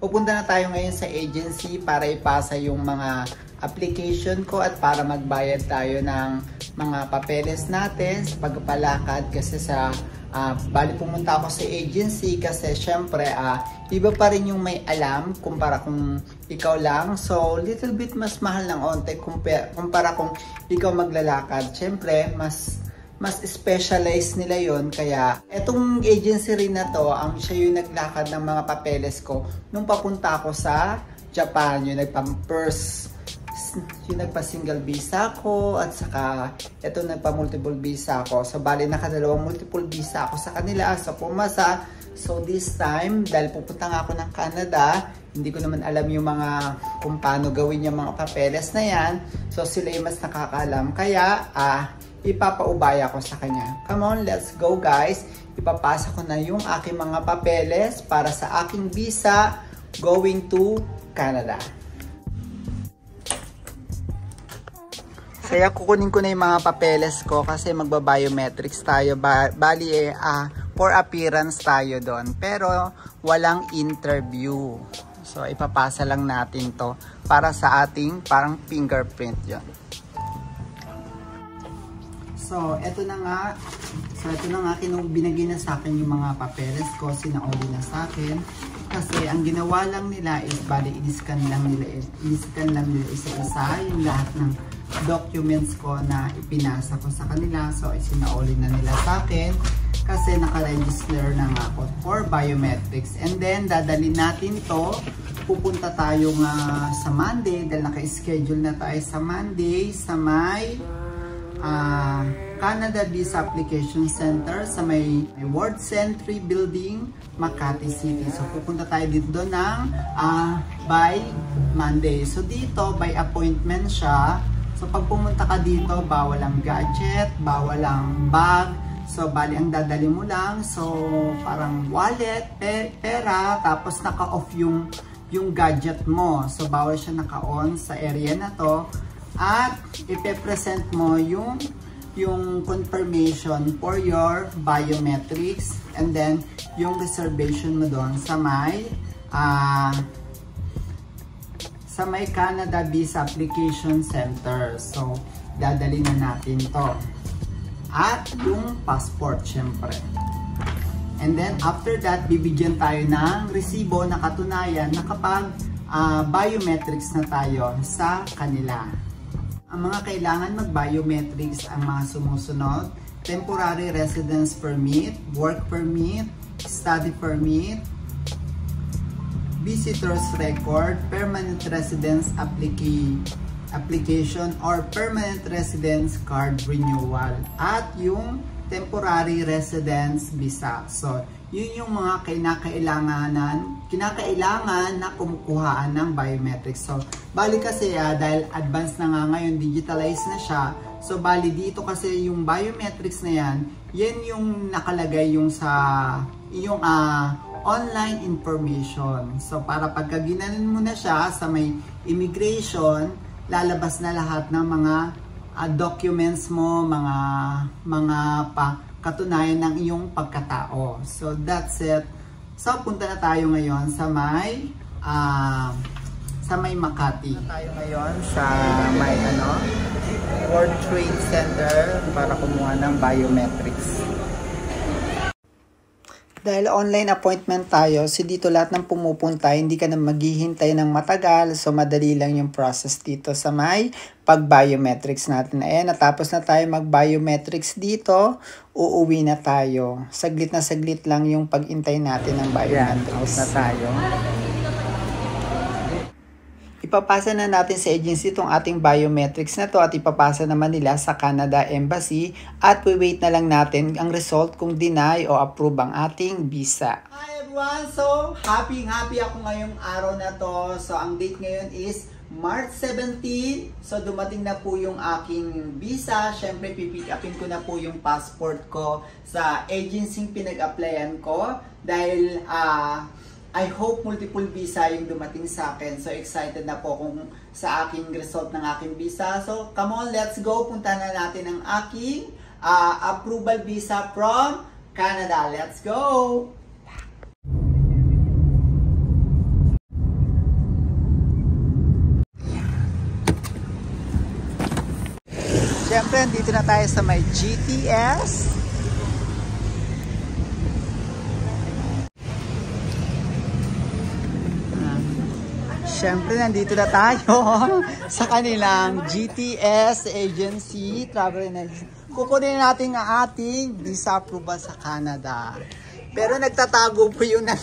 pupunta na tayo ngayon sa agency para ipasa yung mga application ko at para magbayad tayo ng mga papeles natin sa pagpalakad kasi sa bali pumunta ako sa agency kasi syempre iba pa rin yung may alam kumpara kung ikaw lang. So little bit mas mahal ng onte kumpara kung ikaw maglalakad. Syempre mas specialized nila yon. Kaya etong agency rin na to, siya yung naglakad ng mga papeles ko nung papunta ako sa Japan, yung nagpa-single visa ko at saka ito nagpa-multiple visa ko. So bali nakadalawang multiple visa ako sa kanila sa pumasa. So this time dahil pupunta nga ako ng Canada, hindi ko naman alam yung mga kung paano gawin yung mga papeles na yan. So sila yung mas nakakaalam. Kaya ipapaubaya ko sa kanya. Come on, let's go guys. Ipapasa ko na yung aking mga papeles para sa aking visa going to Canada. Kaya kukunin ko na yung mga papeles ko kasi magba-biometrics tayo. Bali for appearance tayo doon. Pero walang interview. So ipapasa lang natin to para sa ating parang fingerprint yon. So ito na nga. Binigay na sa akin yung mga papeles ko. Sinauli na sa akin. Kasi ang ginawa lang nila is bali in-scan lang nila isa-isa yung lahat ng documents ko na ipinasa ko sa kanila. So isinauli na nila sa akin kasi naka-register na nga ako for biometrics. And then dadalhin natin to. Pupunta tayo nga sa Monday dahil naka-schedule na tayo sa Monday sa may Canada Visa Application Center sa may World Century Building, Makati City. So pupunta tayo dito doon ng by Monday. So dito by appointment siya. So pag pumunta ka dito, bawal ang gadget, bawal ang bag. So bali ang dadali mo lang. So parang wallet, pera, tapos naka-off yung gadget mo. So bawal siya naka-on sa area na to. At ipe-present mo yung confirmation for your biometrics and then yung reservation mo doon sa may Canada Visa Application Center. So dadali na natin to at yung passport syempre. And then after that bibigyan tayo ng resibo na katunayan na kapag biometrics na tayo sa kanila. Ang mga kailangan mag-biometrics ang mga sumusunod: temporary residence permit, work permit, study permit, visitor's record, permanent residence application or permanent residence card renewal, at yung temporary residence visa. So, yun yung mga kinakailangan na kumukuhaan ng biometrics. So, bali kasi dahil advanced na nga ngayon, digitalized na siya. So, bali dito kasi yung biometrics na yan yung nakalagay yung sa yung online information. So, para pagka ginanon mo na siya sa may immigration, lalabas na lahat ng mga documents mo, mga katunayan ng iyong pagkatao. So that's it. So punta na tayo ngayon sa may Makati. Tayo ngayon sa may World Trade Center para kumuha ng biometrics. Dahil online appointment tayo, so dito lahat ng pumupunta, hindi ka na maghihintay ng matagal. So madali lang yung process dito sa may pag-biometrics natin. Ayan, natapos na tayo mag-biometrics dito, uuwi na tayo. Saglit na saglit lang yung pag-intay natin ng biometrics. Out na tayo. Ipapasa na natin sa agency itong ating biometrics na to at ipapasa naman nila sa Canada Embassy at wait na lang natin ang result kung deny o approve ang ating visa. Hi everyone! So, happy ako ngayong araw na to. So, ang date ngayon is March 17. So, dumating na po yung aking visa. Siyempre, pipick upin ko na po yung passport ko sa agency pinag-applyan ko dahil I hope multiple visa yung dumating sa akin. So excited na po kung sa aking result ng aking visa. So come on, let's go. Punta na natin ang aking approval visa from Canada. Let's go! Siyempre, dito na tayo sa may GTS. Siyempre, nandito na tayo sa kanilang GTS agency, travel and agency. Kukunin natin ang ating visa approval sa Canada. Pero nagtatago po yun na.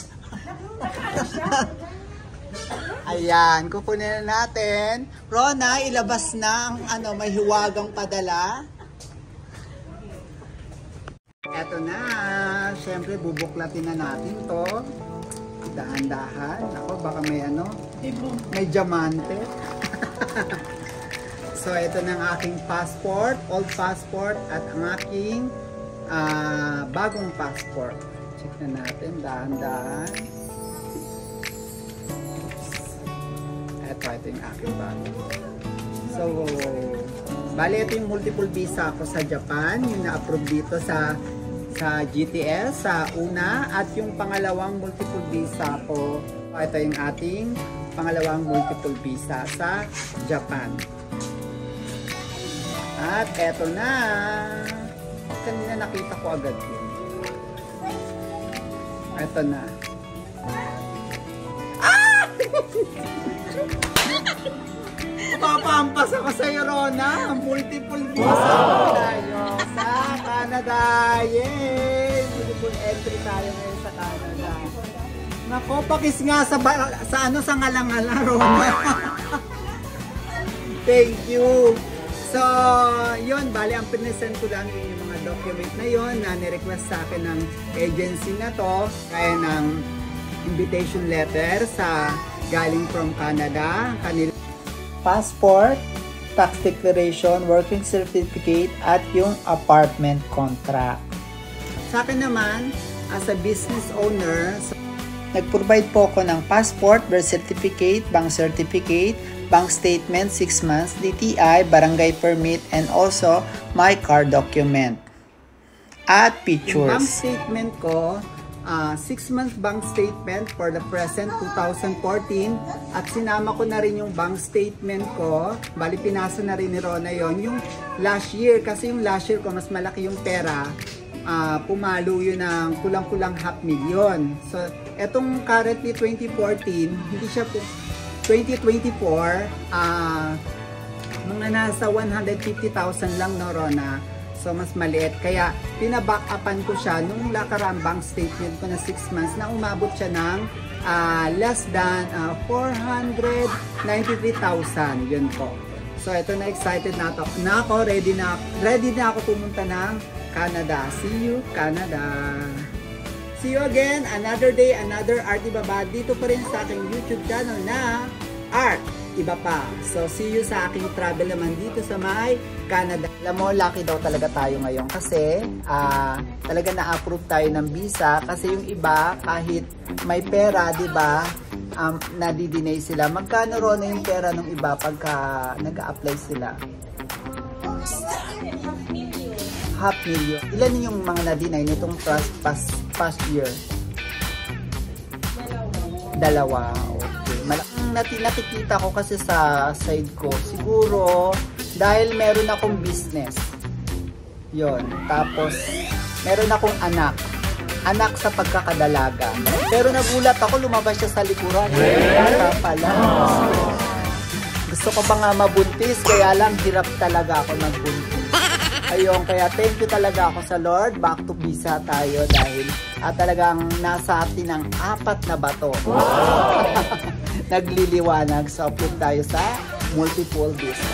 Ayan, kukunin na natin. Rona, ilabas na ang may hiwagang padala. Eto na. Siyempre, bubuklatin na natin to. Dahan-dahan. Ako, baka may diamante. So, ito na ang aking passport, old passport, at ang aking bagong passport. Check na natin, dahan-dahan. Ito yung aking bago. So, bali ito yung multiple visa ko sa Japan, yung na-approve dito sa GTS, sa una, at yung pangalawang multiple visa ko, ito yung ating pangalawang multiple visa sa Japan. At eto na, kanina nakita ko agad yun. Eto na. Ah! Papampas ako sa'yo, Rona. Multiple visa tayo sa Canada. Yay! Multiple entry tayo ngayon sa Canada. Nako, pakis nga sa ngala-ngala, Rona. Thank you. So, yun, bali, ang pinesend ko lang yung mga document na yun na nirequest sa akin ng agency na to. Kaya ng invitation letter sa galing from Canada. Kanila passport, tax declaration, working certificate, at yung apartment contract. Sa akin naman, as a business owner, nag-provide po ako ng passport, birth certificate, bank certificate, bank statement, 6 months, DTI, barangay permit, and also my car document. At pictures. Yung bank statement ko, 6 months bank statement for the present 2014, at sinama ko na rin yung bank statement ko, bali pinasa na rin ni Rona yon yung last year, kasi yung last year ko mas malaki yung pera, pumalo yun ng kulang-kulang 500,000. So etong currently 2014, hindi siya po 2024, mga nasa 150,000 lang, no, Rona. So, mas maliit. Kaya, pinaback-upan ko siya nung nakarang bank statement ko na 6 months na umabot siya ng less than 493,000. Yun po. So, ito na, excited na ako. Ready na ako pumunta ng Canada. See you, Canada. See you again. Another day, another Art Iba Pa. Dito pa rin sa aking YouTube channel na Art Iba Pa. So, see you sa aking travel naman dito sa may Canada. Alam mo, lucky daw talaga tayo ngayon kasi talaga na-approve tayo ng visa, kasi yung iba kahit may pera, di ba, nadi-deny sila. Magkano ron na yung pera ng iba pagka nag-a-apply sila? 500,000. Ilan yung mga na-deny nitong past year? 2. Okay. Nakikita ko kasi sa side ko, siguro dahil meron akong business yon, tapos meron akong anak sa pagkakadalaga, pero nagulat ako, lumabas siya sa likuran. Pala, gusto ko pa nga mabuntis, kaya lang hirap talaga ako magbuntis. Ayun, kaya thank you talaga ako sa Lord. Back to visa tayo dahil talagang nasa atin ng 4 na bato. Nagliliwanag. So, upload tayo sa multiple visa.